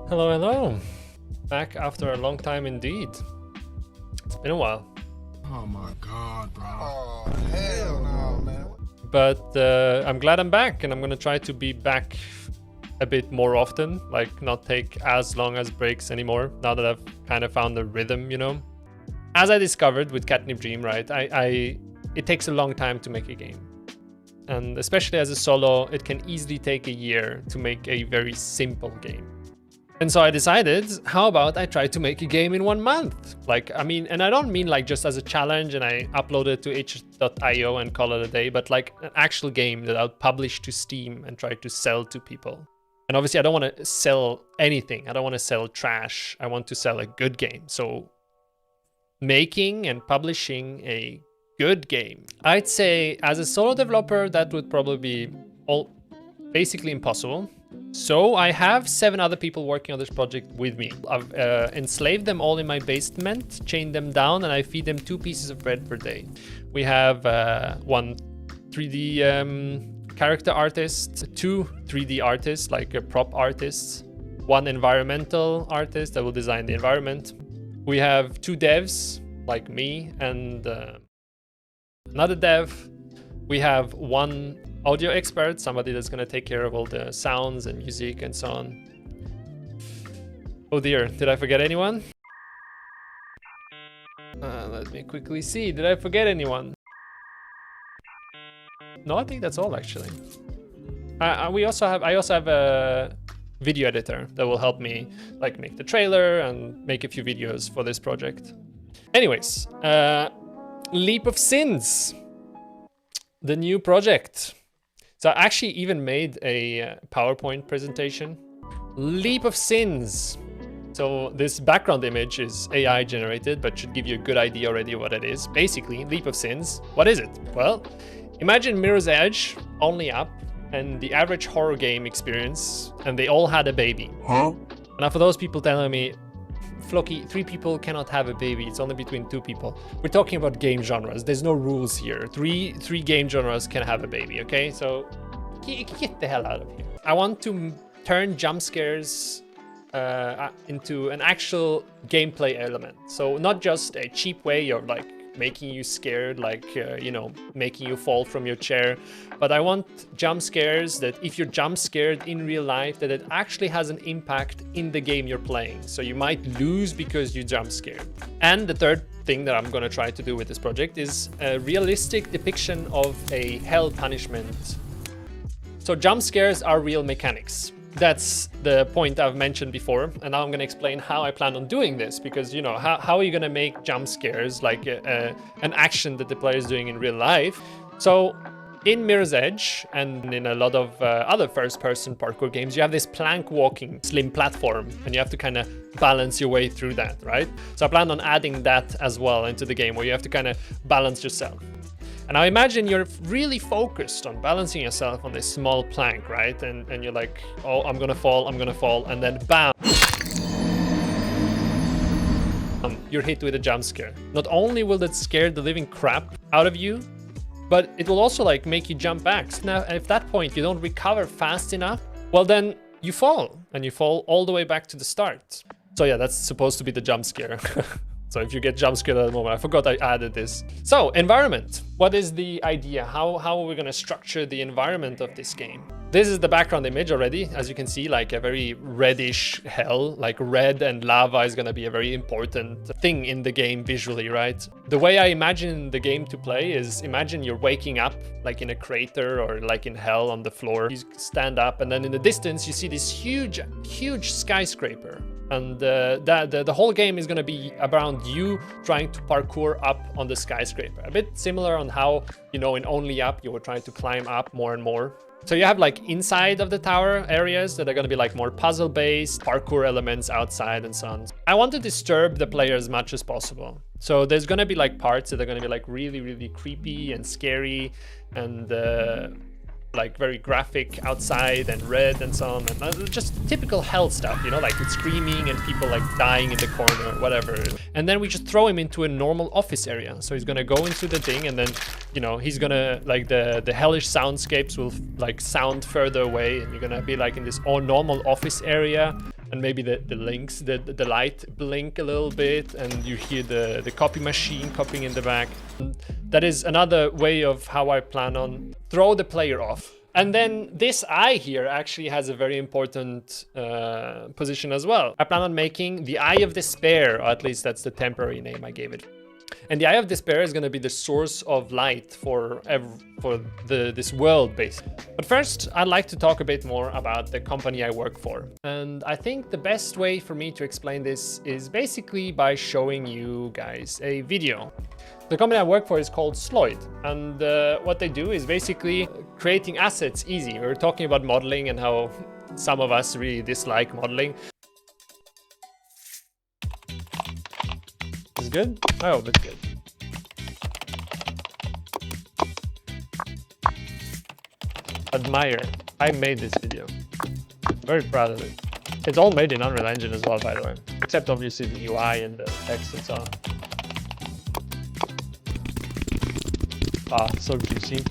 Hello, hello. Back after a long time indeed. It's been a while. Oh my god, bro. Oh, hell no, man. But I'm glad I'm back, and I'm gonna try to be back a bit more often, like not take as long as breaks anymore, now that I've kind of found the rhythm, you know? As I discovered with Catnip Dream, right, it takes a long time to make a game. And especially as a solo, it can easily take a year to make a very simple game. And so I decided, how about I try to make a game in 1 month? Like, I mean, and I don't mean like just as a challenge and I upload it to itch.io and call it a day, but like an actual game that I'll publish to Steam and try to sell to people. And obviously I don't want to sell anything. I don't want to sell trash. I want to sell a good game. So making and publishing a good game. I'd say as a solo developer, that would probably be basically impossible. So I have 7 other people working on this project with me. I've enslaved them all in my basement, chained them down, and I feed them 2 pieces of bread per day. We have 1 3D character artist, 2 3D artists, like prop artists, 1 environmental artist that will design the environment. We have 2 devs, like me, and another dev. We have 1 audio expert, somebody that's going to take care of all the sounds and music and so on. Oh dear, did I forget anyone? Let me quickly see. Did I forget anyone? No, I think that's all actually. I also have a video editor that will help me like make the trailer and make a few videos for this project. Anyways, Leap of Sins, the new project. So I actually even made a PowerPoint presentation. Leap of Sins. So this background image is AI generated, but should give you a good idea already what it is. Basically, Leap of Sins. What is it? Well, imagine Mirror's Edge, only up, and the average horror game experience, and they all had a baby. Huh? Now for those people telling me, Floki, 3 people cannot have a baby, it's only between 2 people. We're talking about game genres, there's no rules here. Three game genres can have a baby, okay? So get the hell out of here. I want to turn jump scares into an actual gameplay element. So not just a cheap way of like making you scared, like, you know, making you fall from your chair. But I want jump scares that if you're jump scared in real life, that it actually has an impact in the game you're playing. So you might lose because you jump scared. And the third thing that I'm gonna try to do with this project is a realistic depiction of a hell punishment. So jump scares are real mechanics. That's the point I've mentioned before, and now I'm going to explain how I plan on doing this, because, you know, how are you going to make jump scares like an action that the player is doing in real life? So in Mirror's Edge and in a lot of other first-person parkour games, you have this plank walking slim platform, and you have to kind of balance your way through that, right? So I plan on adding that as well into the game, where you have to kind of balance yourself. And I imagine you're really focused on balancing yourself on this small plank, right? And you're like, oh, I'm gonna fall, and then bam! You're hit with a jump scare. Not only will that scare the living crap out of you, but it will also like make you jump back. So now, at that point, you don't recover fast enough, well then you fall, and you fall all the way back to the start. So yeah, that's supposed to be the jump scare. So if you get jump scared at the moment, I forgot I added this. So environment, what is the idea? How are we gonna structure the environment of this game? This is the background image already. As you can see, like a very reddish hell, like red and lava is gonna be a very important thing in the game visually, right? The way I imagine the game to play is, imagine you're waking up like in a crater or like in hell on the floor. You stand up and then in the distance, you see this huge skyscraper. And the whole game is going to be around you trying to parkour up on the skyscraper. A bit similar on how, you know, in Only Up, you were trying to climb up more and more. So you have like inside of the tower areas that are going to be like more puzzle-based, parkour elements outside and so on. I want to disturb the player as much as possible. So there's going to be like parts that are going to be like really creepy and scary and like very graphic outside and red and so on, and just typical hell stuff, you know, like with screaming and people like dying in the corner, whatever. And then we just throw him into a normal office area. So he's gonna go into the thing, and then, you know, he's gonna like the hellish soundscapes will like sound further away, and you're gonna be like in this all normal office area. and maybe the links, the light blink a little bit, and you hear the copy machine copying in the back. And that is another way of how I plan on throw the player off. And then this eye here actually has a very important position as well. I plan on making the Eye of Despair, or at least that's the temporary name I gave it. And the Eye of Despair is going to be the source of light for this world, basically. But first, I'd like to talk a bit more about the company I work for. And I think the best way for me to explain this is basically by showing you guys a video. The company I work for is called Sloyd, and what they do is basically creating assets easy. We were talking about modeling and how some of us really dislike modeling. Is it good? I hope it's good. Admire. I made this video. Very proud of it. It's all made in Unreal Engine as well, by the way. Except obviously the UI and the text and so on. Ah, so juicy.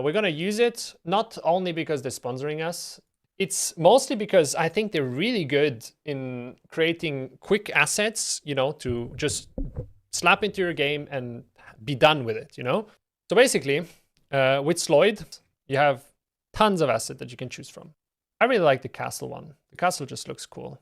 We're gonna use it not only because they're sponsoring us. It's mostly because I think they're really good in creating quick assets, you know, to just slap into your game and be done with it, you know? So basically, with Sloyd, you have tons of assets that you can choose from. I really like the castle one. The castle just looks cool.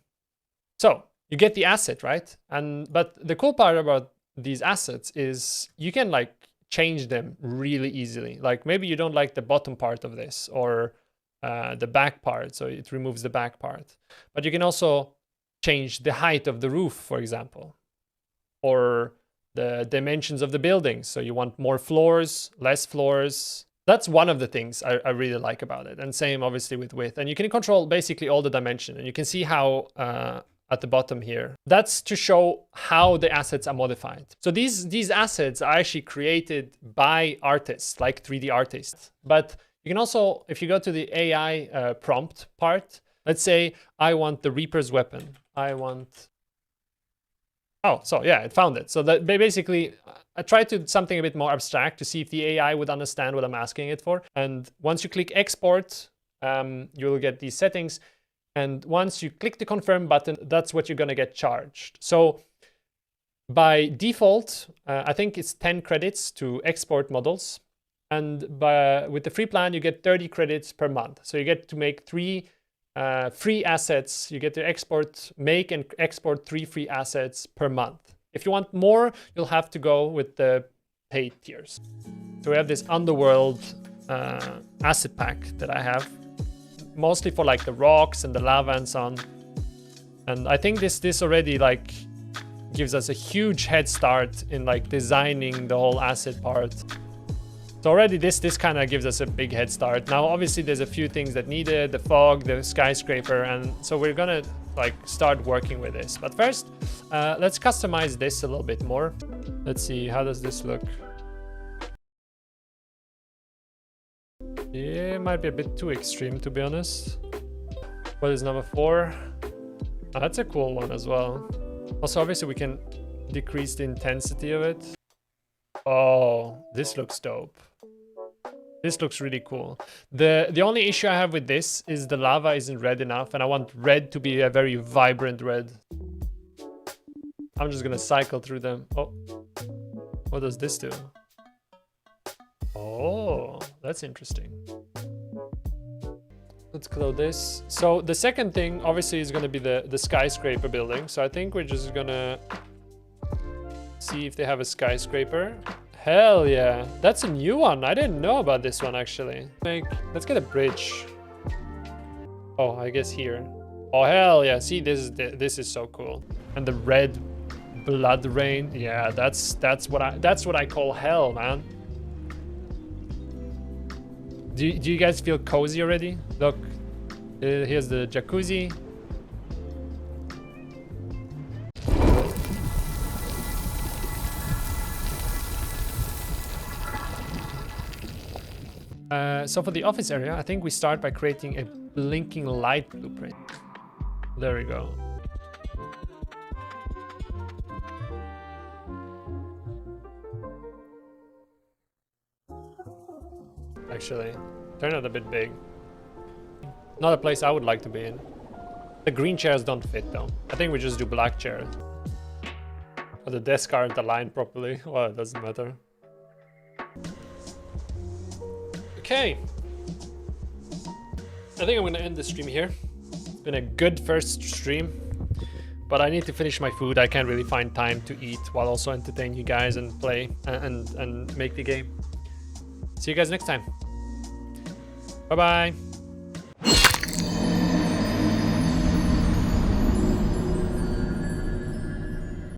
So you get the asset, right? But the cool part about these assets is you can like change them really easily. Like maybe you don't like the bottom part of this or the back part, so it removes the back part. But you can also change the height of the roof, for example, or the dimensions of the building. So you want more floors, less floors. That's one of the things I really like about it. And same obviously with width. And you can control basically all the dimension. And you can see how at the bottom here, that's to show how the assets are modified. So these assets are actually created by artists, like 3D artists. But you can also, if you go to the AI prompt part, let's say I want the Reaper's weapon. Oh, so yeah, it found it. So that basically, I tried to something a bit more abstract to see if the AI would understand what I'm asking it for. And once you click export, you will get these settings. And once you click the confirm button, that's what you're gonna get charged. So by default, I think it's 10 credits to export models. And with the free plan, you get 30 credits per month. So you get to make 3 free assets. You get to make and export 3 free assets per month. If you want more, you'll have to go with the paid tiers. So we have this Underworld asset pack that I have, mostly for like the rocks and the lava and so on. And I think this already like gives us a huge head start in like designing the whole asset part. So already this kind of gives us a big head start. Now obviously there's a few things that needed, the fog, the skyscraper, and so we're gonna like start working with this. But first, let's customize this a little bit more. Let's see, how does this look? Yeah, it might be a bit too extreme, to be honest. What is number 4? Oh, that's a cool one as well. Also, obviously we can decrease the intensity of it. Oh, this looks dope. This looks really cool. The only issue I have with this is the lava isn't red enough, and I want red to be a very vibrant red. I'm just gonna cycle through them. Oh, what does this do? Oh, that's interesting. Let's close this. So the second thing obviously is gonna be the skyscraper building. So I think we're just gonna see if they have a skyscraper. Hell yeah, that's a new one. I didn't know about this one actually. Let's get a bridge. Oh, I guess here. Oh hell yeah, see this is so cool. And the red blood rain. Yeah, that's what I call hell, man. Do you guys feel cozy already? Look, here's the jacuzzi. So for the office area, I think we start by creating a blinking light blueprint. There we go. Actually, turned out a bit big. Not a place I would like to be in. The green chairs don't fit though. I think we just do black chairs. Or the desks aren't aligned properly. Well, it doesn't matter. Okay. I think I'm gonna end the stream here. It's been a good first stream, but I need to finish my food. I can't really find time to eat while also entertain you guys and play and make the game. See you guys next time. Bye bye.